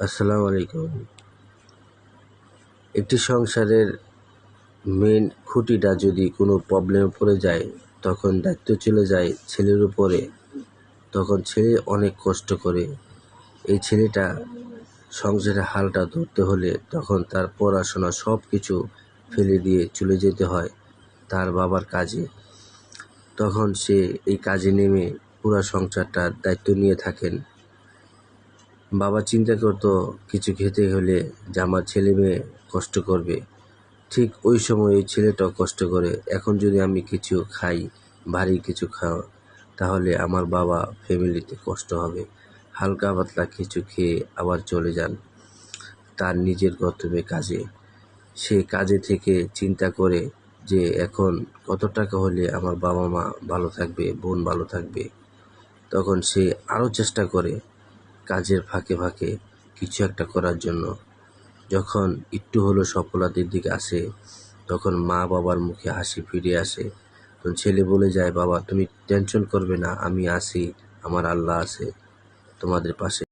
আসসালামু আলাইকুম। একটি সংসারের মেন খুঁটিটা যদি কোনো প্রবলেমে পড়ে যায়, তখন দায়িত্ব চলে যায় ছেলের উপরে। তখন ছেলে অনেক কষ্ট করে। এই ছেলেটা সংসারের হালটা ধরতে হলে তখন তার পড়াশোনা সব কিছু ফেলে দিয়ে চলে যেতে হয় তার বাবার কাজে। তখন সে এই কাজে নেমে পুরা সংসারটার দায়িত্ব নিয়ে থাকেন। বাবা চিন্তা করতো কিছু খেতে হলে যে আমার ছেলে মেয়ে কষ্ট করবে, ঠিক ওই সময় ওই ছেলেটাও কষ্ট করে। এখন যদি আমি কিছু খাই, ভারী কিছু খাও, তাহলে আমার বাবা ফ্যামিলিতে কষ্ট হবে। হালকা পাতলা কিছু খেয়ে আবার চলে যান তার নিজের কর্তব্যে কাজে। সে কাজে থেকে চিন্তা করে যে এখন কত টাকা হলে আমার বাবা মা ভালো থাকবে, বোন ভালো থাকবে। তখন সে আরও চেষ্টা করে কাজের ফাঁকে ফাঁকে কিছু একটা করার জন্য। যখন একটু হলো সফলতার দিকে আসে, তখন মা বাবার মুখে হাসি ফিরে আসে। তখন ছেলে বলে যায়, বাবা তুমি টেনশন করবে না, আমি আছি, আমার আল্লাহ আছে তোমাদের পাশে।